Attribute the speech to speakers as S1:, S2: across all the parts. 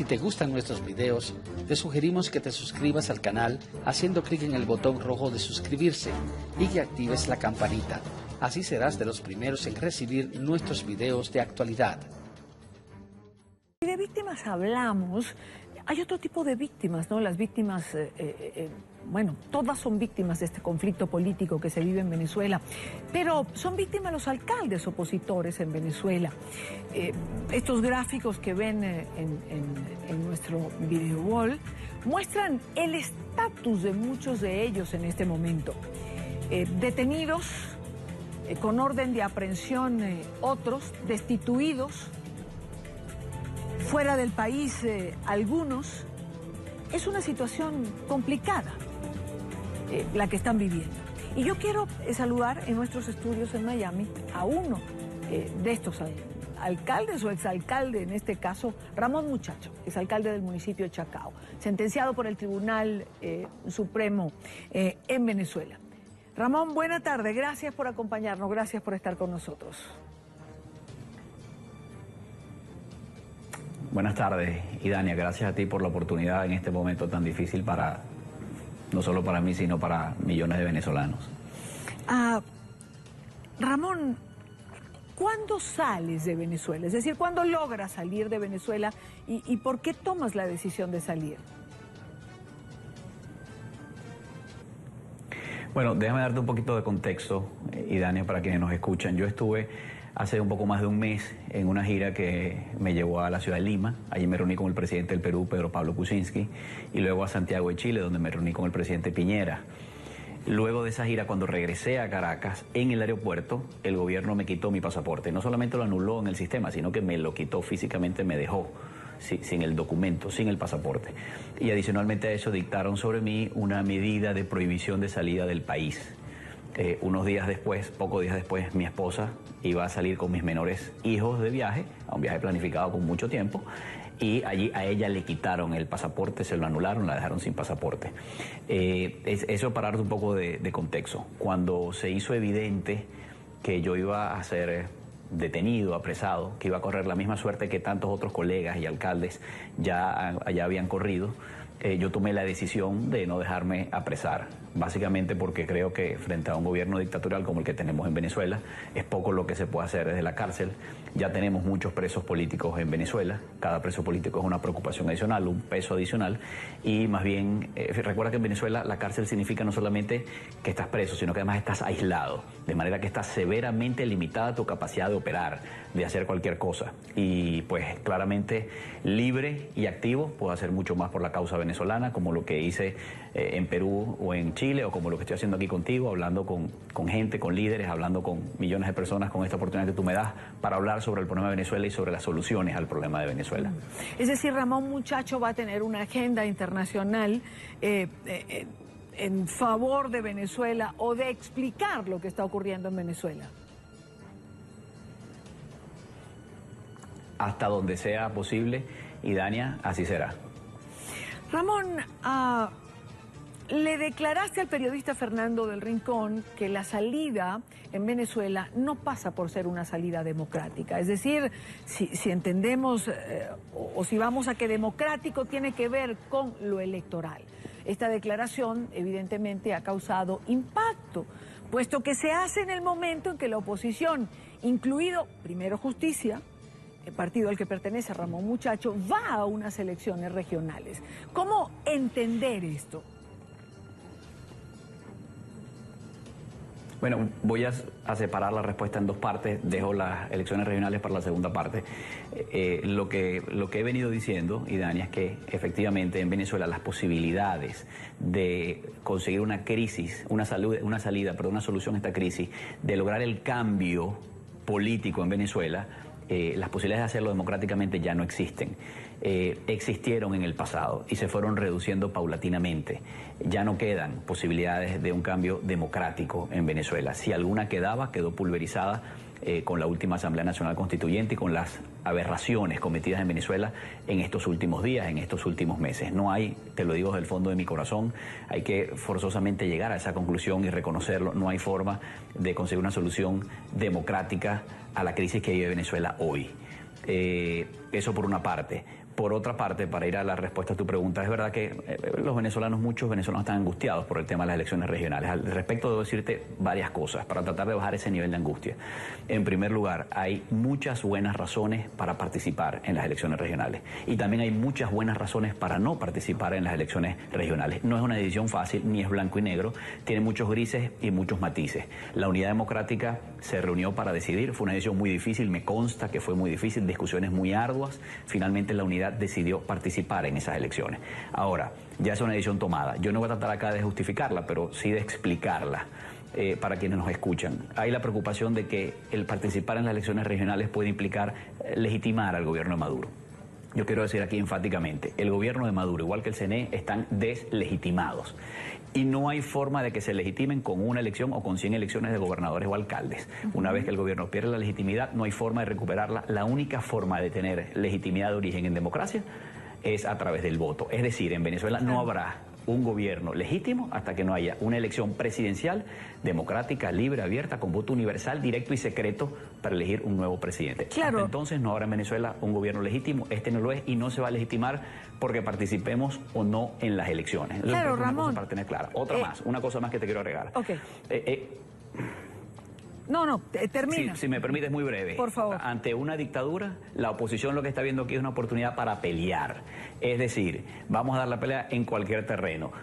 S1: te gustan nuestros videos, te sugerimos que te suscribas al canal haciendo clic en el botón rojo de suscribirse y que actives la campanita. Así serás de los primeros en recibir nuestros videos de actualidad.
S2: Si de víctimas hablamos, hay otro tipo de víctimas, ¿no? Las víctimas, bueno, todas son víctimas de este conflicto político que se vive en Venezuela, pero son víctimas los alcaldes opositores en Venezuela. Estos gráficos que ven en nuestro video wall muestran el estatus de muchos de ellos en este momento. Detenidos, con orden de aprehensión, otros destituidos, fuera del país algunos. Es una situación complicada la que están viviendo. Y yo quiero saludar en nuestros estudios en Miami a uno de estos alcaldes o exalcalde, en este caso, Ramón Muchacho, exalcalde del municipio de Chacao, sentenciado por el Tribunal Supremo en Venezuela. Ramón, buena tarde, gracias por acompañarnos, gracias por estar con nosotros.
S3: Buenas tardes, Idania, gracias a ti por la oportunidad en este momento tan difícil para, no solo para mí, sino para millones de venezolanos.
S2: Ramón, ¿cuándo sales de Venezuela? Es decir, ¿cuándo logras salir de Venezuela y por qué tomas la decisión de salir?
S3: Bueno, déjame darte un poquito de contexto, Idania, para quienes nos escuchan. Yo estuve hace un poco más de un mes en una gira que me llevó a la ciudad de Lima. Allí me reuní con el presidente del Perú, Pedro Pablo Kuczynski, y luego a Santiago de Chile, donde me reuní con el presidente Piñera. Luego de esa gira, cuando regresé a Caracas, en el aeropuerto, el gobierno me quitó mi pasaporte. No solamente lo anuló en el sistema, sino que me lo quitó físicamente, me dejó sin el documento, sin el pasaporte. Y adicionalmente a eso dictaron sobre mí una medida de prohibición de salida del país. Unos días después, pocos días después, mi esposa iba a salir con mis menores hijos de viaje, a un viaje planificado con mucho tiempo, y allí a ella le quitaron el pasaporte, se lo anularon, la dejaron sin pasaporte. Eso para darte un poco de contexto. Cuando se hizo evidente que yo iba a ser detenido, apresado, que iba a correr la misma suerte que tantos otros colegas y alcaldes ya habían corrido, yo tomé la decisión de no dejarme apresar, básicamente porque creo que frente a un gobierno dictatorial como el que tenemos en Venezuela, es poco lo que se puede hacer desde la cárcel. Ya tenemos muchos presos políticos en Venezuela, cada preso político es una preocupación adicional, un peso adicional, y más bien, recuerda que en Venezuela la cárcel significa no solamente que estás preso, sino que además estás aislado, de manera que estás severamente limitada tu capacidad de operar, de hacer cualquier cosa, y pues claramente libre y activo puedo hacer mucho más por la causa venezolana, como lo que hice en Perú o en Chile, o como lo que estoy haciendo aquí contigo, hablando con gente, con líderes, hablando con millones de personas, con esta oportunidad que tú me das para hablar sobre el problema de Venezuela y sobre las soluciones al problema de Venezuela.
S2: Es decir, Ramón Muchacho va a tener una agenda internacional en favor de Venezuela o de explicar lo que está ocurriendo en Venezuela.
S3: Hasta donde sea posible, y Dania, así será.
S2: Ramón, le declaraste al periodista Fernando del Rincón que la salida en Venezuela no pasa por ser una salida democrática. Es decir, si entendemos o si vamos a que democrático tiene que ver con lo electoral. Esta declaración evidentemente ha causado impacto, puesto que se hace en el momento en que la oposición, incluido Primero Justicia, el partido al que pertenece Ramón Muchacho, va a unas elecciones regionales. ¿Cómo entender esto?
S3: Bueno, voy a separar la respuesta en dos partes, dejo las elecciones regionales para la segunda parte. Lo que he venido diciendo, Idania, es que efectivamente en Venezuela las posibilidades de conseguir una crisis, una solución a esta crisis, de lograr el cambio político en Venezuela, las posibilidades de hacerlo democráticamente ya no existen. Existieron en el pasado y se fueron reduciendo paulatinamente. Ya no quedan posibilidades de un cambio democrático en Venezuela. Si alguna quedaba, quedó pulverizada con la última Asamblea Nacional Constituyente y con las aberraciones cometidas en Venezuela en estos últimos días, en estos últimos meses. No hay, te lo digo desde el fondo de mi corazón, hay que forzosamente llegar a esa conclusión y reconocerlo. No hay forma de conseguir una solución democrática a la crisis que vive Venezuela hoy. Eso por una parte. Por otra parte, para ir a la respuesta a tu pregunta, es verdad que muchos venezolanos están angustiados por el tema de las elecciones regionales. Al respecto debo decirte varias cosas para tratar de bajar ese nivel de angustia. En primer lugar, hay muchas buenas razones para participar en las elecciones regionales y también hay muchas buenas razones para no participar en las elecciones regionales. No es una decisión fácil, ni es blanco y negro, tiene muchos grises y muchos matices. La Unidad Democrática se reunió para decidir, fue una decisión muy difícil, me consta que fue muy difícil, discusiones muy arduas. Finalmente la Unidad decidió participar en esas elecciones. Ahora, ya es una decisión tomada. Yo no voy a tratar acá de justificarla, pero sí de explicarla para quienes nos escuchan. Hay la preocupación de que el participar en las elecciones regionales puede implicar legitimar al gobierno de Maduro. Yo quiero decir aquí enfáticamente, el gobierno de Maduro, igual que el CNE, están deslegitimados. Y no hay forma de que se legitimen con una elección o con 100 elecciones de gobernadores o alcaldes. Una vez que el gobierno pierde la legitimidad, no hay forma de recuperarla. La única forma de tener legitimidad de origen en democracia es a través del voto. Es decir, en Venezuela no habrá un gobierno legítimo hasta que no haya una elección presidencial democrática, libre, abierta, con voto universal, directo y secreto para elegir un nuevo presidente.
S2: Claro.
S3: Hasta entonces no habrá en Venezuela un gobierno legítimo, este no lo es y no se va a legitimar porque participemos o no en las elecciones.
S2: Claro,
S3: una
S2: Ramón.
S3: cosa para tener clara. Una cosa más que te quiero agregar.
S2: Ok. Termina.
S3: Si me permites, muy breve.
S2: Por favor.
S3: Ante una dictadura, la oposición lo que está viendo aquí es una oportunidad para pelear. Es decir, vamos a dar la pelea en cualquier terreno.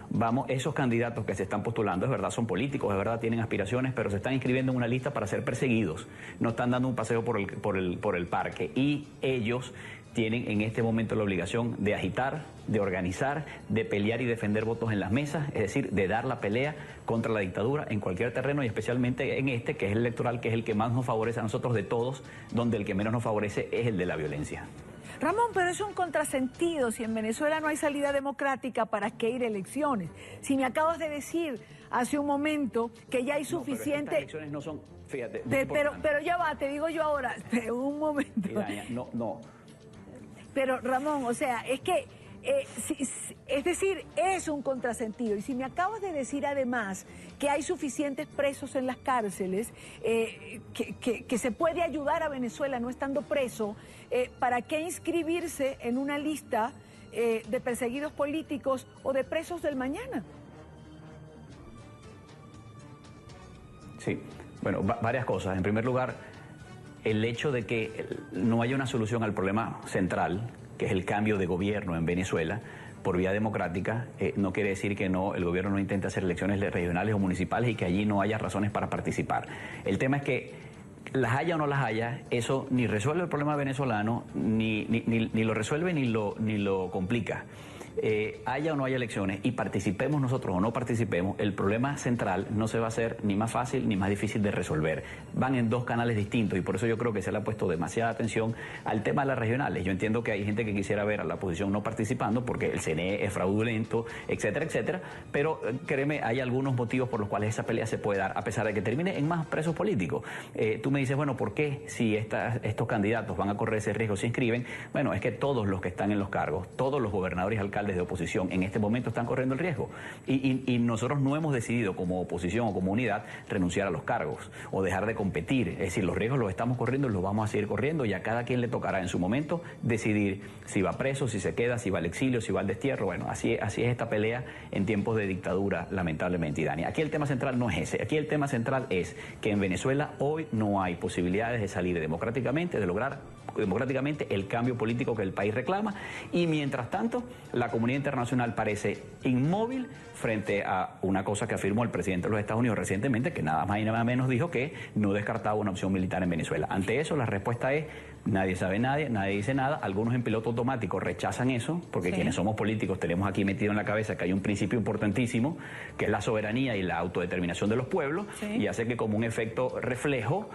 S3: Esos candidatos que se están postulando, es verdad, son políticos, es verdad, tienen aspiraciones, pero se están inscribiendo en una lista para ser perseguidos. No están dando un paseo por el parque. Y ellos tienen en este momento la obligación de agitar, de organizar, de pelear y defender votos en las mesas, es decir, de dar la pelea contra la dictadura en cualquier terreno y especialmente en este, que es el electoral, que es el que más nos favorece a nosotros de todos, donde el que menos nos favorece es el de la violencia.
S2: Ramón, pero es un contrasentido. Si en Venezuela no hay salida democrática, ¿para qué ir a elecciones? Si me acabas de decir hace un momento que ya hay suficiente...
S3: No, pero estas elecciones no son, fíjate...
S2: Pero ya va, te digo yo ahora, un momento.
S3: No.
S2: Pero Ramón, o sea, es que, es decir, es un contrasentido. Y si me acabas de decir además que hay suficientes presos en las cárceles, que se puede ayudar a Venezuela no estando preso, ¿para qué inscribirse en una lista de perseguidos políticos o de presos del mañana?
S3: Sí, bueno, varias cosas. En primer lugar, el hecho de que no haya una solución al problema central, que es el cambio de gobierno en Venezuela, por vía democrática, no quiere decir que el gobierno no intente hacer elecciones regionales o municipales y que allí no haya razones para participar. El tema es que las haya o no las haya, eso ni resuelve el problema venezolano, ni lo resuelve ni lo complica. Haya o no haya elecciones y participemos nosotros o no participemos, el problema central no se va a hacer ni más fácil ni más difícil de resolver. Van en dos canales distintos y por eso yo creo que se le ha puesto demasiada atención al tema de las regionales. Yo entiendo que hay gente que quisiera ver a la oposición no participando porque el CNE es fraudulento, etcétera, etcétera, pero créeme, hay algunos motivos por los cuales esa pelea se puede dar, a pesar de que termine en más presos políticos. Tú me dices, bueno, ¿por qué si estos candidatos van a correr ese riesgo se inscriben? Bueno, es que todos los que están en los cargos, todos los gobernadores y alcaldes de oposición en este momento están corriendo el riesgo y nosotros no hemos decidido como oposición o como unidad renunciar a los cargos o dejar de competir, es decir, los riesgos los estamos corriendo y los vamos a seguir corriendo y a cada quien le tocará en su momento decidir si va preso, si se queda, si va al exilio, si va al destierro. Bueno, así es esta pelea en tiempos de dictadura, lamentablemente. Y Dani, aquí el tema central no es ese, aquí el tema central es que en Venezuela hoy no hay posibilidades de salir democráticamente, de lograr democráticamente el cambio político que el país reclama y mientras tanto la comunidad internacional parece inmóvil frente a una cosa que afirmó el presidente de los Estados Unidos recientemente, que nada más y nada menos dijo que no descartaba una opción militar en Venezuela. Ante eso la respuesta es nadie sabe nadie dice nada, algunos en piloto automático rechazan eso, porque quienes somos políticos tenemos aquí metido en la cabeza que hay un principio importantísimo, que es la soberanía y la autodeterminación de los pueblos, y hace que como un efecto reflejo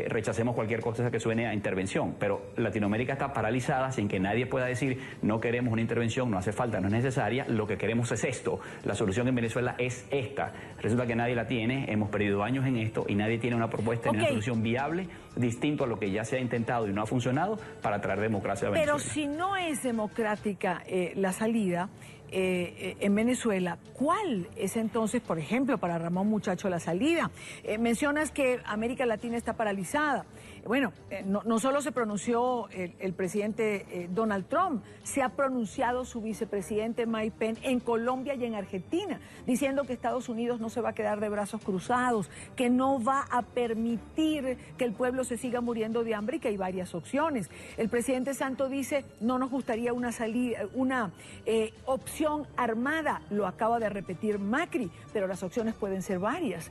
S3: rechacemos cualquier cosa que suene a intervención, pero Latinoamérica está paralizada sin que nadie pueda decir no queremos una intervención, no hace falta, no es necesaria, lo que queremos es esto, la solución en Venezuela es esta. Resulta que nadie la tiene, hemos perdido años en esto y nadie tiene una propuesta ni una solución viable distinto a lo que ya se ha intentado y no ha funcionado para traer democracia a Venezuela.
S2: Pero si no es democrática la salida en Venezuela, ¿cuál es entonces, por ejemplo, para Ramón Muchacho la salida? Mencionas que América Latina está paralizada. Bueno, no solo se pronunció el presidente Donald Trump, se ha pronunciado su vicepresidente Mike Pence en Colombia y en Argentina, diciendo que Estados Unidos no se va a quedar de brazos cruzados, que no va a permitir que el pueblo se siga muriendo de hambre y que hay varias opciones. El presidente Santos dice, no nos gustaría una opción armada, lo acaba de repetir Macri, pero las opciones pueden ser varias.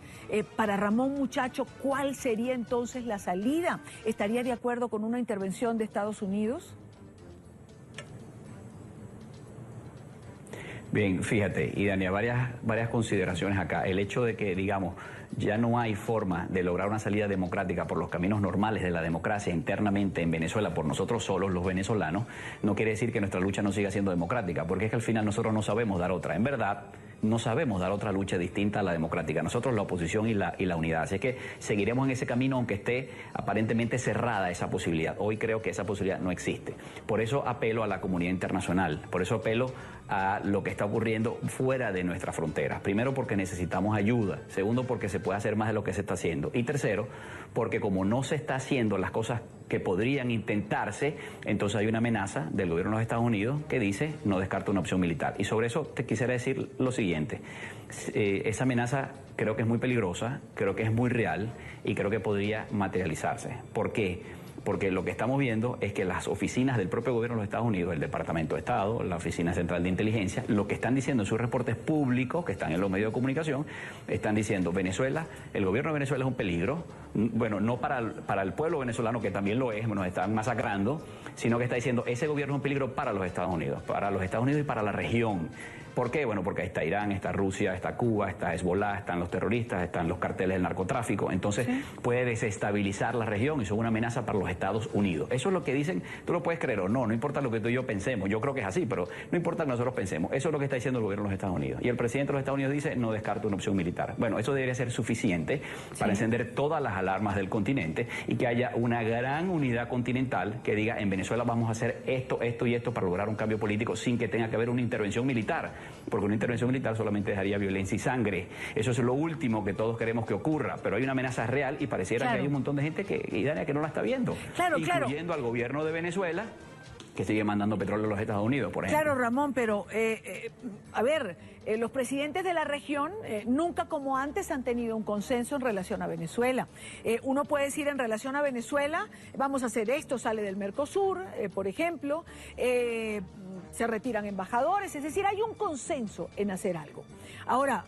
S2: Para Ramón Muchacho, ¿cuál sería entonces la salida? ¿Estaría de acuerdo con una intervención de Estados Unidos?
S3: Bien, fíjate, y Dania, varias consideraciones acá. El hecho de que, digamos, ya no hay forma de lograr una salida democrática por los caminos normales de la democracia internamente en Venezuela por nosotros solos, los venezolanos, no quiere decir que nuestra lucha no siga siendo democrática, porque es que al final nosotros no sabemos dar otra. En verdad, no sabemos dar otra lucha distinta a la democrática. Nosotros la oposición y la unidad. Así que seguiremos en ese camino aunque esté aparentemente cerrada esa posibilidad. Hoy creo que esa posibilidad no existe. Por eso apelo a la comunidad internacional. Por eso apelo a lo que está ocurriendo fuera de nuestras fronteras. Primero, porque necesitamos ayuda. Segundo, porque se puede hacer más de lo que se está haciendo. Y tercero, porque como no se está haciendo las cosas que podrían intentarse, entonces hay una amenaza del gobierno de los Estados Unidos que dice no descarta una opción militar. Y sobre eso te quisiera decir lo siguiente. Esa amenaza creo que es muy peligrosa, creo que es muy real y creo que podría materializarse. ¿Por qué? Porque lo que estamos viendo es que las oficinas del propio gobierno de los Estados Unidos, el Departamento de Estado, la Oficina Central de Inteligencia, lo que están diciendo en sus reportes públicos, que están en los medios de comunicación, están diciendo Venezuela, el gobierno de Venezuela es un peligro, bueno, no para el pueblo venezolano, que también lo es, nos están masacrando, sino que está diciendo ese gobierno es un peligro para los Estados Unidos y para la región. ¿Por qué? Bueno, porque ahí está Irán, está Rusia, está Cuba, está Hezbollah, están los terroristas, están los carteles del narcotráfico. Entonces puede desestabilizar la región y son una amenaza para los Estados Unidos. Eso es lo que dicen, tú lo puedes creer o no, no importa lo que tú y yo pensemos, yo creo que es así, pero no importa que nosotros pensemos. Eso es lo que está diciendo el gobierno de los Estados Unidos. Y el presidente de los Estados Unidos dice, no descarto una opción militar. Bueno, eso debería ser suficiente para encender todas las alarmas del continente y que haya una gran unidad continental que diga, en Venezuela vamos a hacer esto, esto y esto para lograr un cambio político sin que tenga que haber una intervención militar. Porque una intervención militar solamente dejaría violencia y sangre. Eso es lo último que todos queremos que ocurra, pero hay una amenaza real y pareciera que hay un montón de gente que no la está viendo. Incluyendo al gobierno de Venezuela, que sigue mandando petróleo a los Estados Unidos, por ejemplo.
S2: Claro, Ramón, pero a ver, los presidentes de la región nunca como antes han tenido un consenso en relación a Venezuela. Uno puede decir en relación a Venezuela, vamos a hacer esto, sale del Mercosur, por ejemplo, se retiran embajadores, es decir, hay un consenso en hacer algo. Ahora,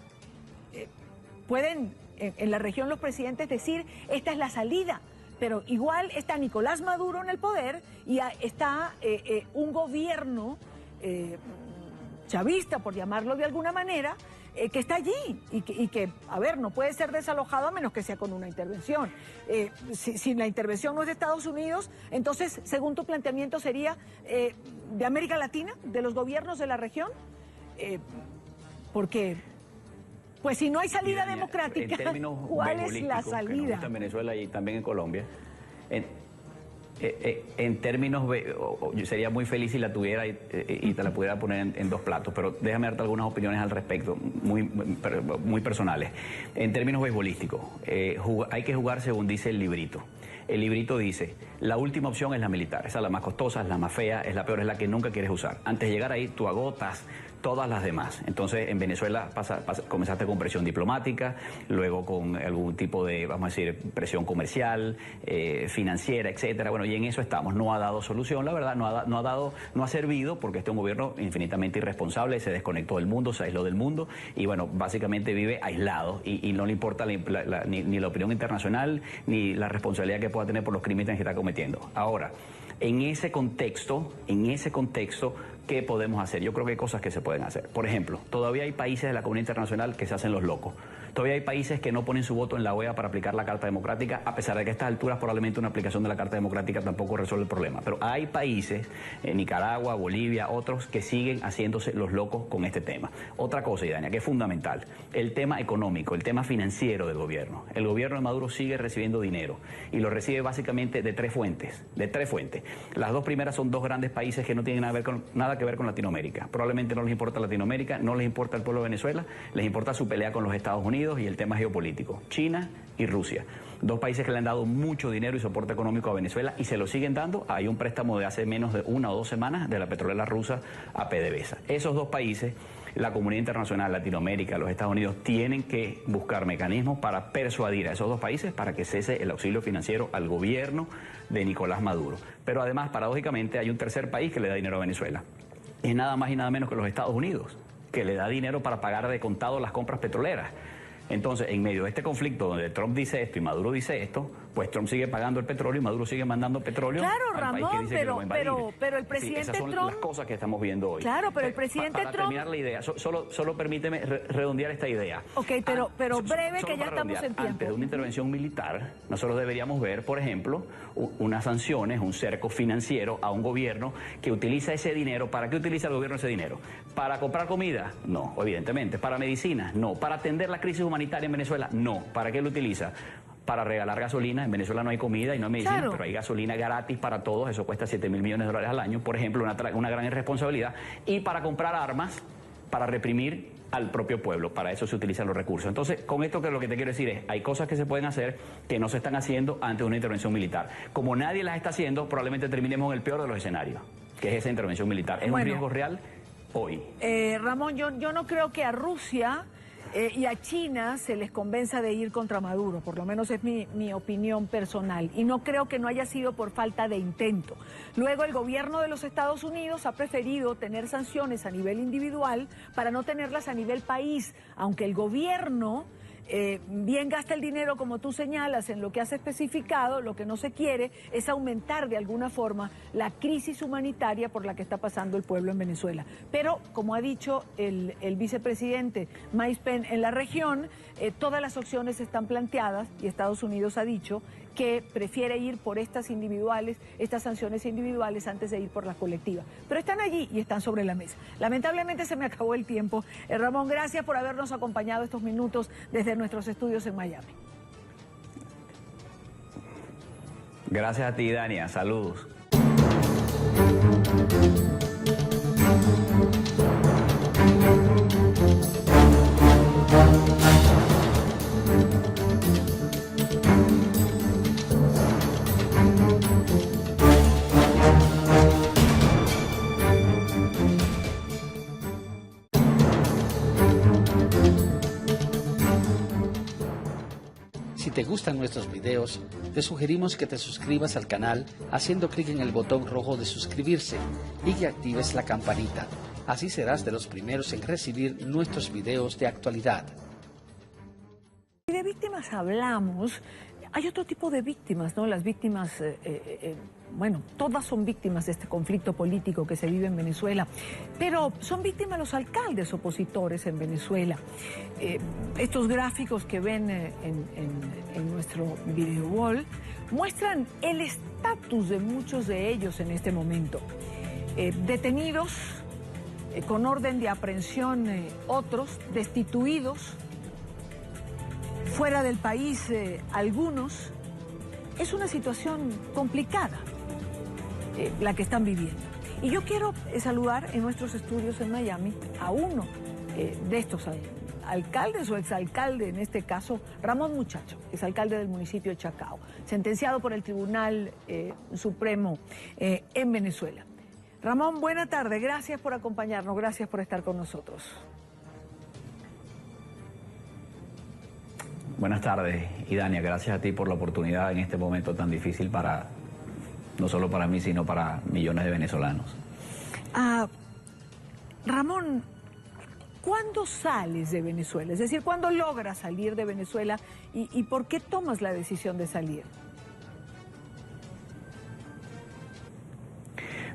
S2: pueden en la región los presidentes decir, esta es la salida, pero igual está Nicolás Maduro en el poder y está un gobierno chavista, por llamarlo de alguna manera, que está allí y que, a ver, no puede ser desalojado a menos que sea con una intervención. Si la intervención no es de Estados Unidos, entonces, según tu planteamiento, sería de América Latina, de los gobiernos de la región, porque, pues si no hay salida democrática, ¿cuál es la salida?
S3: En Venezuela y también en Colombia. En términos, yo sería muy feliz si la tuviera y te la pudiera poner en dos platos, pero déjame darte algunas opiniones al respecto, muy personales. En términos beisbolísticos, hay que jugar según dice el librito. El librito dice, la última opción es la militar, esa es la más costosa, es la más fea, es la peor, es la que nunca quieres usar. Antes de llegar ahí, tú agotas todas las demás. Entonces, en Venezuela comenzaste con presión diplomática, luego con algún tipo de, vamos a decir, presión comercial, financiera, etcétera. Bueno, y en eso estamos. No ha dado solución, la verdad, no ha servido porque este es un gobierno infinitamente irresponsable, se desconectó del mundo, se aisló del mundo y, bueno, básicamente vive aislado y no le importa ni la opinión internacional ni la responsabilidad que pueda tener por los crímenes que está cometiendo. Ahora, en ese contexto, ¿qué podemos hacer? Yo creo que hay cosas que se pueden hacer. Por ejemplo, todavía hay países de la comunidad internacional que se hacen los locos. Todavía hay países que no ponen su voto en la OEA para aplicar la Carta Democrática, a pesar de que a estas alturas probablemente una aplicación de la Carta Democrática tampoco resuelve el problema. Pero hay países, Nicaragua, Bolivia, otros, que siguen haciéndose los locos con este tema. Otra cosa, Idania, que es fundamental, el tema económico, el tema financiero del gobierno. El gobierno de Maduro sigue recibiendo dinero y lo recibe básicamente de tres fuentes. Las dos primeras son dos grandes países que no tienen nada que ver con Latinoamérica. Probablemente no les importa Latinoamérica, no les importa el pueblo de Venezuela, les importa su pelea con los Estados Unidos Unidos y el tema geopolítico, China y Rusia. Dos países que le han dado mucho dinero y soporte económico a Venezuela y se lo siguen dando. Hay un préstamo de hace menos de 1 o 2 semanas de la petrolera rusa a PDVSA. Esos dos países, la comunidad internacional, Latinoamérica, los Estados Unidos, tienen que buscar mecanismos para persuadir a esos dos países para que cese el auxilio financiero al gobierno de Nicolás Maduro. Pero además, paradójicamente, hay un tercer país que le da dinero a Venezuela. Es nada más y nada menos que los Estados Unidos, que le da dinero para pagar de contado las compras petroleras. Entonces, en medio de este conflicto donde Trump dice esto y Maduro dice esto, pues Trump sigue pagando el petróleo y Maduro sigue mandando petróleo al país que dice que lo va a invadir.
S2: Pero el presidente
S3: esas son
S2: Trump...
S3: las cosas que estamos viendo hoy.
S2: Claro, pero el presidente
S3: para
S2: Trump...
S3: terminar la idea, solo permíteme redondear esta idea.
S2: Ok, pero breve, que ya estamos en tiempo.
S3: Antes de una intervención militar, nosotros deberíamos ver, por ejemplo, unas sanciones, un cerco financiero a un gobierno que utiliza ese dinero. ¿Para qué utiliza el gobierno ese dinero? ¿Para comprar comida? No, evidentemente. ¿Para medicinas? No. ¿Para atender la crisis humanitaria en Venezuela? No. ¿Para qué lo utiliza? Para regalar gasolina. En Venezuela no hay comida y no hay medicina, claro, pero hay gasolina gratis para todos. Eso cuesta $7.000 millones al año, por ejemplo, una gran irresponsabilidad. Y para comprar armas, para reprimir al propio pueblo. Para eso se utilizan los recursos. Entonces, con esto lo que te quiero decir es, hay cosas que se pueden hacer que no se están haciendo antes de una intervención militar. Como nadie las está haciendo, probablemente terminemos en el peor de los escenarios, que es esa intervención militar. Es un riesgo real hoy.
S2: Ramón, yo no creo que a Rusia y a China se les convenza de ir contra Maduro, por lo menos es mi opinión personal, y no creo que no haya sido por falta de intento. Luego el gobierno de los Estados Unidos ha preferido tener sanciones a nivel individual para no tenerlas a nivel país, aunque el gobierno bien gasta el dinero, como tú señalas, en lo que has especificado. Lo que no se quiere es aumentar de alguna forma la crisis humanitaria por la que está pasando el pueblo en Venezuela. Pero, como ha dicho el vicepresidente Mike Pence en la región, todas las opciones están planteadas y Estados Unidos ha dicho que prefiere ir por estas sanciones individuales antes de ir por las colectivas. Pero están allí y están sobre la mesa. Lamentablemente se me acabó el tiempo. Ramón, gracias por habernos acompañado estos minutos desde nuestros estudios en Miami.
S3: Gracias a ti, Dania. Saludos.
S1: Si te gustan nuestros videos, te sugerimos que te suscribas al canal haciendo clic en el botón rojo de suscribirse y que actives la campanita. Así serás de los primeros en recibir nuestros videos de actualidad.
S2: Si de víctimas hablamos, hay otro tipo de víctimas, ¿no? Las víctimas, bueno, todas son víctimas de este conflicto político que se vive en Venezuela, pero son víctimas los alcaldes opositores en Venezuela. Estos gráficos que ven en nuestro video wall muestran el estatus de muchos de ellos en este momento. Detenidos con orden de aprehensión, otros destituidos, fuera del país algunos. Es una situación complicada la que están viviendo. Y yo quiero saludar en nuestros estudios en Miami a uno de estos alcaldes o exalcalde, en este caso Ramón Muchacho, exalcalde del municipio de Chacao, sentenciado por el Tribunal Supremo en Venezuela. Ramón, buena tarde, gracias por acompañarnos, gracias por estar con nosotros.
S3: Buenas tardes, Idania, gracias a ti por la oportunidad en este momento tan difícil no solo para mí, sino para millones de venezolanos.
S2: Ramón, ¿cuándo sales de Venezuela? Es decir, ¿cuándo logras salir de Venezuela y por qué tomas la decisión de salir?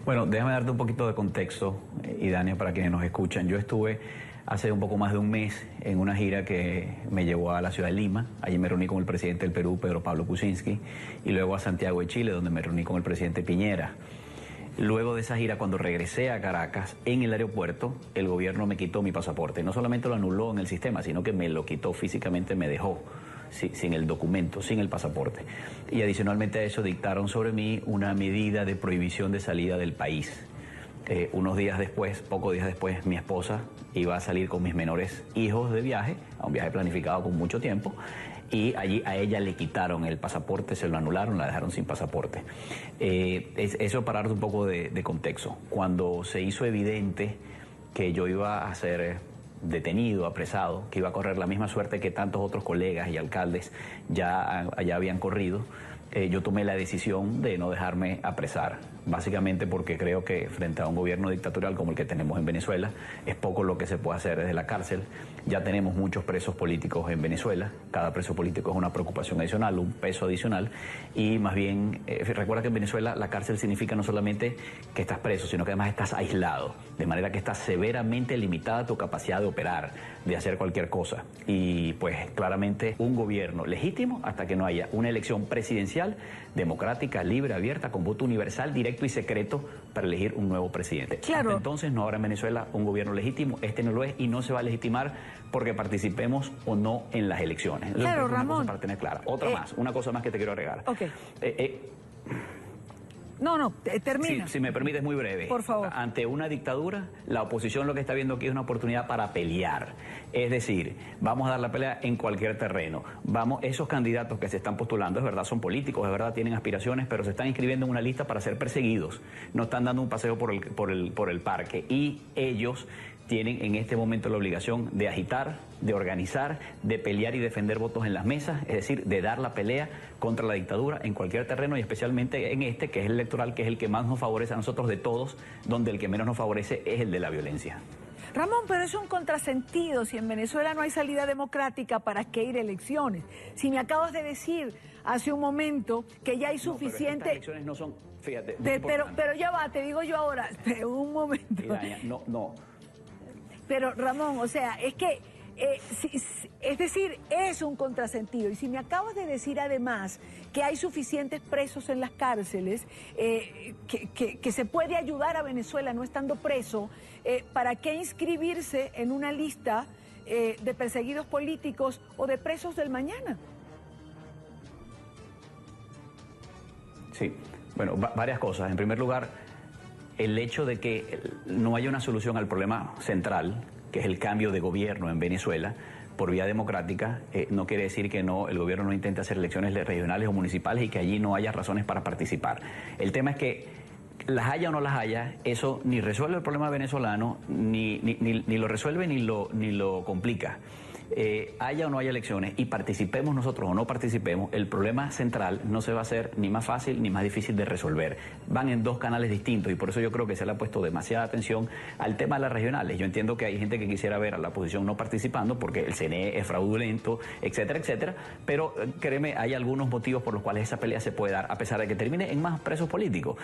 S3: Bueno, déjame darte un poquito de contexto, Idania, para quienes nos escuchan. Yo estuve hace un poco más de un mes en una gira que me llevó a la ciudad de Lima. Allí me reuní con el presidente del Perú, Pedro Pablo Kuczynski, y luego a Santiago de Chile, donde me reuní con el presidente Piñera. Luego de esa gira, cuando regresé a Caracas, en el aeropuerto, el gobierno me quitó mi pasaporte. No solamente lo anuló en el sistema, sino que me lo quitó físicamente, me dejó sin el documento, sin el pasaporte. Y adicionalmente a eso dictaron sobre mí una medida de prohibición de salida del país. Unos días después, pocos días después, mi esposa iba a salir con mis menores hijos de viaje, a un viaje planificado con mucho tiempo, y allí a ella le quitaron el pasaporte, se lo anularon, la dejaron sin pasaporte. Eso para darte un poco de contexto. Cuando se hizo evidente que yo iba a ser detenido, apresado, que iba a correr la misma suerte que tantos otros colegas y alcaldes ya habían corrido, yo tomé la decisión de no dejarme apresar, básicamente porque creo que frente a un gobierno dictatorial como el que tenemos en Venezuela, es poco lo que se puede hacer desde la cárcel. Ya tenemos muchos presos políticos en Venezuela, cada preso político es una preocupación adicional, un peso adicional, y más bien, recuerda que en Venezuela la cárcel significa no solamente que estás preso, sino que además estás aislado, de manera que estás severamente limitada tu capacidad de operar, de hacer cualquier cosa. Y pues claramente un gobierno legítimo hasta que no haya una elección presidencial democrática, libre, abierta, con voto universal, directo y secreto para elegir un nuevo presidente.
S2: Claro.
S3: Hasta entonces no habrá en Venezuela un gobierno legítimo, este no lo es y no se va a legitimar porque participemos o no en las elecciones.
S2: Claro,
S3: una
S2: Ramón.
S3: cosa para tener clara. Una cosa más que te quiero agregar.
S2: Ok. Termina.
S3: Si me permites, muy breve.
S2: Por favor.
S3: Ante una dictadura, la oposición lo que está viendo aquí es una oportunidad para pelear. Es decir, vamos a dar la pelea en cualquier terreno. Esos candidatos que se están postulando, es verdad, son políticos, es verdad, tienen aspiraciones, pero se están inscribiendo en una lista para ser perseguidos. No están dando un paseo por el parque. Y ellos tienen en este momento la obligación de agitar, de organizar, de pelear y defender votos en las mesas, es decir, de dar la pelea contra la dictadura en cualquier terreno y especialmente en este, que es el electoral, que es el que más nos favorece a nosotros de todos, donde el que menos nos favorece es el de la violencia.
S2: Ramón, pero es un contrasentido. Si en Venezuela no hay salida democrática, ¿para qué ir a elecciones? Si me acabas de decir hace un momento que ya hay suficiente...
S3: No, pero estas elecciones no son, fíjate...
S2: Pero ya va, te digo yo ahora, un momento.
S3: No.
S2: Pero Ramón, o sea, es que, es decir, es un contrasentido. Y si me acabas de decir además que hay suficientes presos en las cárceles, que se puede ayudar a Venezuela no estando preso, ¿para qué inscribirse en una lista de perseguidos políticos o de presos del mañana?
S3: Sí, bueno, varias cosas. En primer lugar, el hecho de que no haya una solución al problema central, que es el cambio de gobierno en Venezuela, por vía democrática, no quiere decir que el gobierno no intente hacer elecciones regionales o municipales y que allí no haya razones para participar. El tema es que las haya o no las haya, eso ni resuelve el problema venezolano, ni lo resuelve ni lo complica. Haya o no haya elecciones y participemos nosotros o no participemos, el problema central no se va a hacer ni más fácil ni más difícil de resolver. Van en dos canales distintos y por eso yo creo que se le ha puesto demasiada atención al tema de las regionales. Yo entiendo que hay gente que quisiera ver a la oposición no participando porque el CNE es fraudulento, etcétera, etcétera, pero créeme, hay algunos motivos por los cuales esa pelea se puede dar, a pesar de que termine en más presos políticos.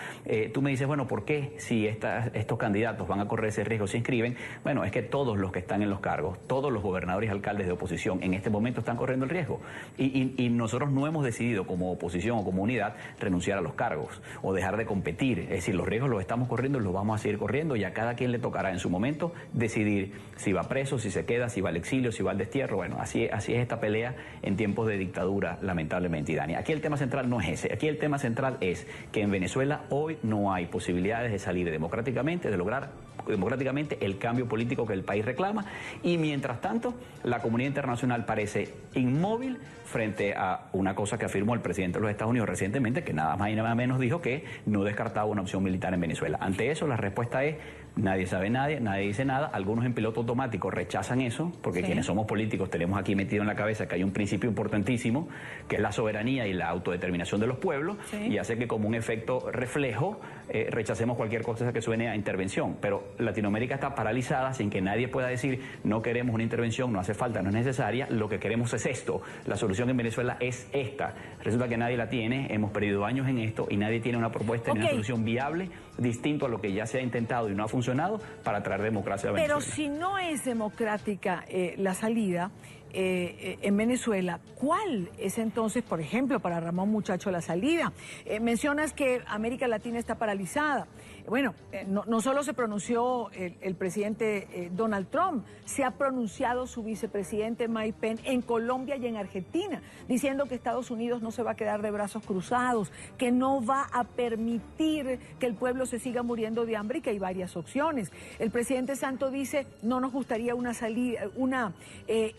S3: Tú me dices, bueno, ¿por qué si estos candidatos van a correr ese riesgo, se inscriben? Bueno, es que todos los que están en los cargos, todos los gobernadores y alcaldes de oposición en este momento están corriendo el riesgo y nosotros no hemos decidido como oposición o como unidad renunciar a los cargos o dejar de competir, es decir, los riesgos los estamos corriendo y los vamos a seguir corriendo y a cada quien le tocará en su momento decidir si va preso, si se queda, si va al exilio, si va al destierro. Bueno, así es esta pelea en tiempos de dictadura, lamentablemente, Dani. Aquí el tema central no es ese, aquí el tema central es que en Venezuela hoy no hay posibilidades de salir democráticamente, de lograr democráticamente el cambio político que el país reclama y mientras tanto la comunidad internacional parece inmóvil frente a una cosa que afirmó el presidente de los Estados Unidos recientemente, que nada más y nada menos dijo que no descartaba una opción militar en Venezuela. Ante eso la respuesta es nadie sabe nadie dice nada, algunos en piloto automático rechazan eso, porque quienes somos políticos tenemos aquí metido en la cabeza que hay un principio importantísimo, que es la soberanía y la autodeterminación de los pueblos, y hace que como un efecto reflejo rechacemos cualquier cosa que suene a intervención, pero Latinoamérica está paralizada sin que nadie pueda decir no queremos una intervención, no hace falta, no es necesaria, lo que queremos es esto, la solución en Venezuela es esta. Resulta que nadie la tiene, hemos perdido años en esto y nadie tiene una propuesta ni una solución viable distinto a lo que ya se ha intentado y no ha funcionado para traer democracia a Venezuela.
S2: Pero si no es democrática la salida, en Venezuela. ¿Cuál es entonces, por ejemplo, para Ramón Muchacho la salida? Mencionas que América Latina está paralizada. Bueno, no solo se pronunció el presidente Donald Trump, se ha pronunciado su vicepresidente Mike Pence en Colombia y en Argentina, diciendo que Estados Unidos no se va a quedar de brazos cruzados, que no va a permitir que el pueblo se siga muriendo de hambre y que hay varias opciones. El presidente Santos dice, no nos gustaría una salida, una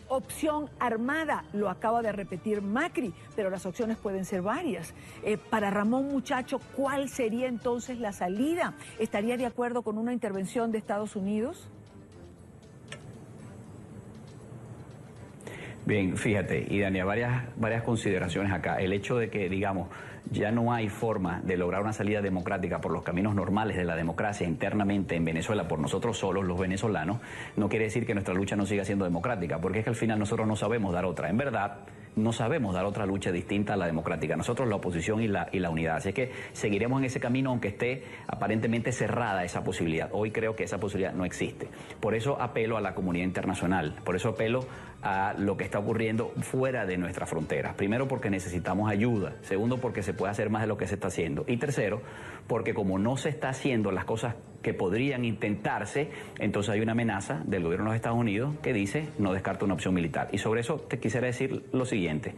S2: opción armada, lo acaba de repetir Macri, pero las opciones pueden ser varias. Para Ramón Muchacho, ¿cuál sería entonces la salida? ¿Estaría de acuerdo con una intervención de Estados Unidos?
S3: Bien, fíjate, y Dania, varias consideraciones acá. El hecho de que, digamos, ya no hay forma de lograr una salida democrática por los caminos normales de la democracia internamente en Venezuela por nosotros solos, los venezolanos, no quiere decir que nuestra lucha no siga siendo democrática, porque es que al final nosotros no sabemos dar otra. En verdad, no sabemos dar otra lucha distinta a la democrática. Nosotros la oposición y la unidad. Así es que seguiremos en ese camino aunque esté aparentemente cerrada esa posibilidad. Hoy creo que esa posibilidad no existe. Por eso apelo a la comunidad internacional. Por eso apelo a lo que está ocurriendo fuera de nuestras fronteras. Primero, porque necesitamos ayuda. Segundo, porque se puede hacer más de lo que se está haciendo. Y tercero, porque como no se está haciendo las cosas que podrían intentarse, entonces hay una amenaza del gobierno de los Estados Unidos que dice no descarta una opción militar. Y sobre eso te quisiera decir lo siguiente.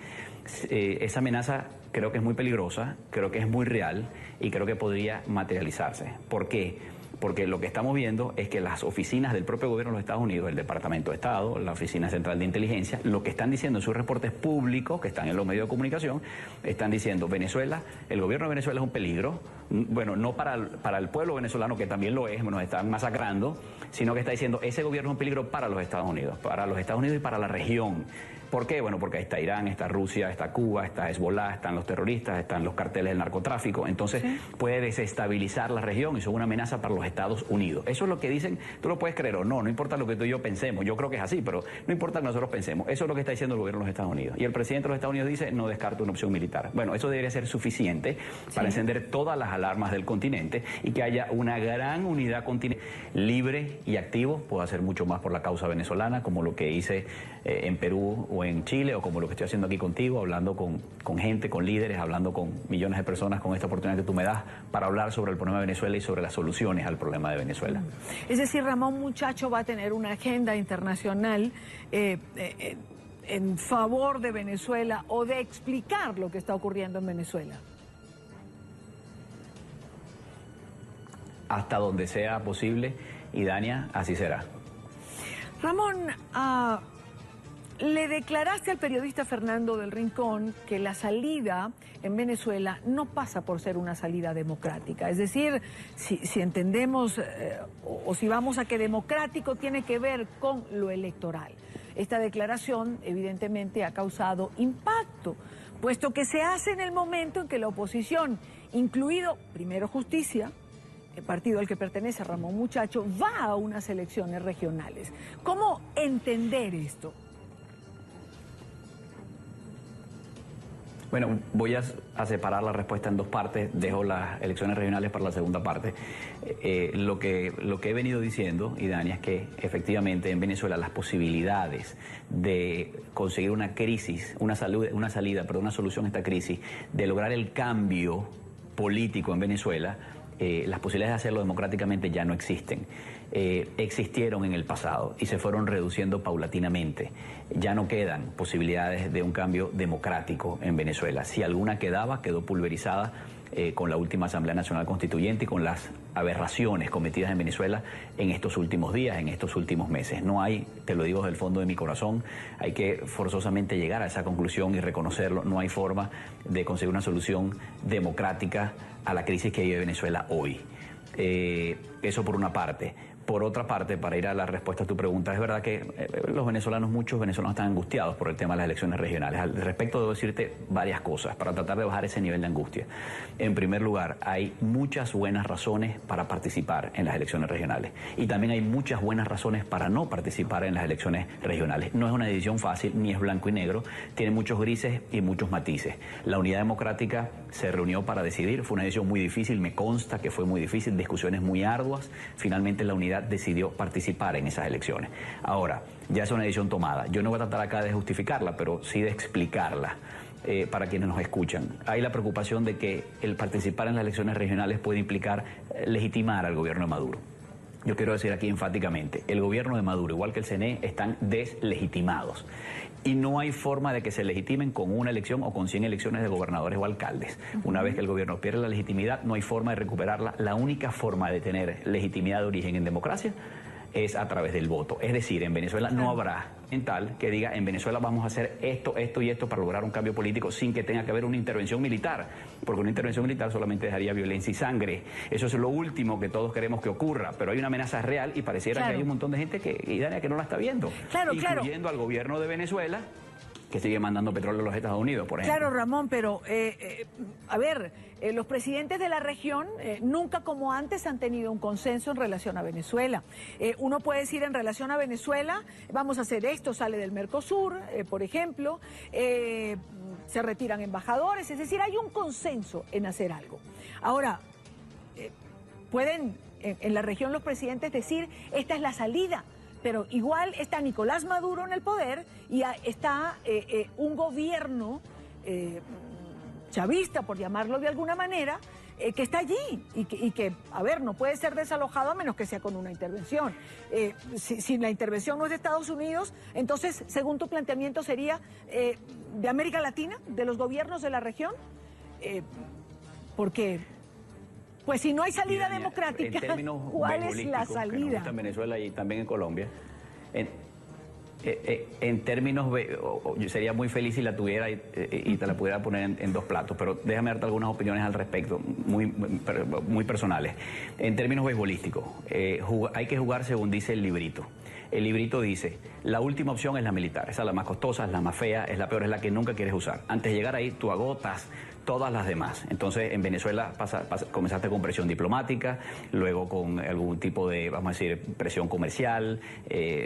S3: Esa amenaza creo que es muy peligrosa, creo que es muy real y creo que podría materializarse. ¿Por qué? Porque lo que estamos viendo es que las oficinas del propio gobierno de los Estados Unidos, el Departamento de Estado, la Oficina Central de Inteligencia, lo que están diciendo en sus reportes públicos, que están en los medios de comunicación, están diciendo Venezuela, el gobierno de Venezuela es un peligro, bueno, no para el pueblo venezolano, que también lo es, nos están masacrando, sino que está diciendo ese gobierno es un peligro para los Estados Unidos y para la región. ¿Por qué? Bueno, porque ahí está Irán, está Rusia, está Cuba, está Hezbollah, están los terroristas, están los carteles del narcotráfico. Entonces puede desestabilizar la región y son una amenaza para los Estados Unidos. Eso es lo que dicen, tú lo puedes creer o no, no importa lo que tú y yo pensemos. Yo creo que es así, pero no importa que nosotros pensemos. Eso es lo que está diciendo el gobierno de los Estados Unidos. Y el presidente de los Estados Unidos dice, no descarto una opción militar. Bueno, eso debería ser suficiente para encender todas las alarmas del continente y que haya una gran unidad continental libre y activo. Puedo hacer mucho más por la causa venezolana, como lo que hice en Perú o en Chile, o como lo que estoy haciendo aquí contigo, hablando con gente, con líderes, hablando con millones de personas, con esta oportunidad que tú me das para hablar sobre el problema de Venezuela y sobre las soluciones al problema de Venezuela.
S2: Es decir, Ramón Muchacho va a tener una agenda internacional en favor de Venezuela o de explicar lo que está ocurriendo en Venezuela.
S3: Hasta donde sea posible, y Dania, así será.
S2: Ramón, le declaraste al periodista Fernando del Rincón que la salida en Venezuela no pasa por ser una salida democrática. Es decir, si entendemos o si vamos a que democrático tiene que ver con lo electoral. Esta declaración evidentemente ha causado impacto, puesto que se hace en el momento en que la oposición, incluido Primero Justicia, el partido al que pertenece Ramón Muchacho, va a unas elecciones regionales. ¿Cómo entender esto?
S3: Bueno, voy a separar la respuesta en dos partes, dejo las elecciones regionales para la segunda parte. Lo que he venido diciendo, y Dani, es que efectivamente en Venezuela las posibilidades de conseguir una solución a esta crisis, de lograr el cambio político en Venezuela, las posibilidades de hacerlo democráticamente ya no existen. Existieron en el pasado y se fueron reduciendo paulatinamente. Ya no quedan posibilidades de un cambio democrático en Venezuela. Si alguna quedaba, quedó pulverizada con la última Asamblea Nacional Constituyente y con las aberraciones cometidas en Venezuela en estos últimos días, en estos últimos meses. No hay, te lo digo desde el fondo de mi corazón, hay que forzosamente llegar a esa conclusión y reconocerlo. No hay forma de conseguir una solución democrática a la crisis que vive Venezuela hoy. Eso por una parte. Por otra parte, para ir a la respuesta a tu pregunta, es verdad que muchos venezolanos están angustiados por el tema de las elecciones regionales. Al respecto debo decirte varias cosas para tratar de bajar ese nivel de angustia. En primer lugar, hay muchas buenas razones para participar en las elecciones regionales y también hay muchas buenas razones para no participar en las elecciones regionales. No es una decisión fácil, ni es blanco y negro, tiene muchos grises y muchos matices. La Unidad Democrática se reunió para decidir, fue una decisión muy difícil, me consta que fue muy difícil, discusiones muy arduas. Finalmente la Unidad Unidad decidió participar en esas elecciones. Ahora, ya es una decisión tomada. Yo no voy a tratar acá de justificarla, pero sí de explicarla. Para quienes nos escuchan. Hay la preocupación de que el participar en las elecciones regionales puede implicar legitimar al gobierno de Maduro. Yo quiero decir aquí enfáticamente, el gobierno de Maduro, igual que el CNE, están deslegitimados. Y no hay forma de que se legitimen con una elección o con 100 elecciones de gobernadores o alcaldes. Una vez que el gobierno pierde la legitimidad, no hay forma de recuperarla. La única forma de tener legitimidad de origen en democracia es a través del voto. Es decir, en Venezuela no habrá en tal que diga en Venezuela vamos a hacer esto, esto y esto para lograr un cambio político sin que tenga que haber una intervención militar, porque una intervención militar solamente dejaría violencia y sangre. Eso es lo último que todos queremos que ocurra, pero hay una amenaza real y pareciera que hay un montón de gente que no la está viendo, incluyendo al gobierno de Venezuela, que sigue mandando petróleo a los Estados Unidos, por ejemplo.
S2: Claro, Ramón, pero a ver, los presidentes de la región nunca como antes han tenido un consenso en relación a Venezuela. Uno puede decir en relación a Venezuela, vamos a hacer esto, sale del Mercosur, por ejemplo, se retiran embajadores, es decir, hay un consenso en hacer algo. Ahora, pueden en la región los presidentes decir, esta es la salida. Pero igual está Nicolás Maduro en el poder y está un gobierno chavista, por llamarlo de alguna manera, que está allí y que, a ver, no puede ser desalojado a menos que sea con una intervención. Si la intervención no es de Estados Unidos, entonces, según tu planteamiento, sería de América Latina, de los gobiernos de la región, porque... Pues si no hay salida democrática, ¿cuál es la salida?
S3: Que nos gusta en Venezuela y también en Colombia. En términos, yo sería muy feliz si la tuviera y te la pudiera poner en dos platos, pero déjame darte algunas opiniones al respecto, muy personales. En términos beisbolísticos, hay que jugar según dice el librito. El librito dice, la última opción es la militar, esa es la más costosa, es la más fea, es la peor, es la que nunca quieres usar. Antes de llegar ahí, tú agotas todas las demás. Entonces, en Venezuela comenzaste con presión diplomática, luego con algún tipo de, vamos a decir, presión comercial,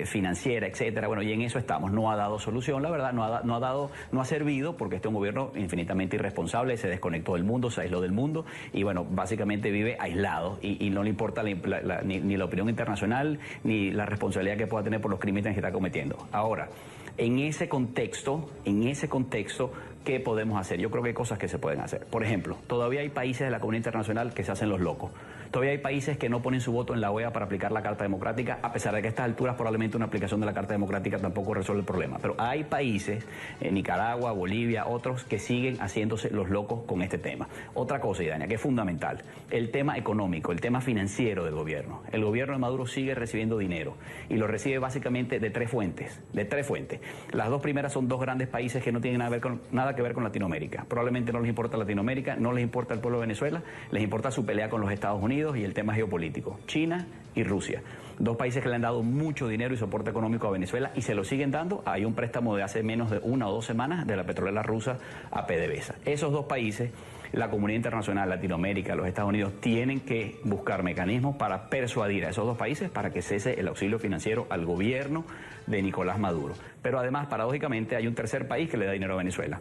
S3: financiera, etcétera. Bueno, y en eso estamos. No ha dado solución, la verdad, no ha servido, porque este es un gobierno infinitamente irresponsable, se desconectó del mundo, se aisló del mundo, y bueno, básicamente vive aislado, y no le importa ni la opinión internacional, ni la responsabilidad que pueda tener por los crímenes que está cometiendo. Ahora, en ese contexto, ¿qué podemos hacer? Yo creo que hay cosas que se pueden hacer. Por ejemplo, todavía hay países de la comunidad internacional que se hacen los locos. Todavía hay países que no ponen su voto en la OEA para aplicar la Carta Democrática, a pesar de que a estas alturas probablemente una aplicación de la Carta Democrática tampoco resuelve el problema. Pero hay países, Nicaragua, Bolivia, otros, que siguen haciéndose los locos con este tema. Otra cosa, Idania, que es fundamental, el tema económico, el tema financiero del gobierno. El gobierno de Maduro sigue recibiendo dinero y lo recibe básicamente de tres fuentes. Las dos primeras son dos grandes países que no tienen nada que ver con Latinoamérica. Probablemente no les importa Latinoamérica, no les importa el pueblo de Venezuela, les importa su pelea con los Estados Unidos y el tema geopolítico, China y Rusia. Dos países que le han dado mucho dinero y soporte económico a Venezuela y se lo siguen dando. Hay un préstamo de hace menos de 1 o 2 semanas de la petrolera rusa a PDVSA. Esos dos países, la comunidad internacional, Latinoamérica, los Estados Unidos, tienen que buscar mecanismos para persuadir a esos dos países para que cese el auxilio financiero al gobierno de Nicolás Maduro. Pero además, paradójicamente, hay un tercer país que le da dinero a Venezuela.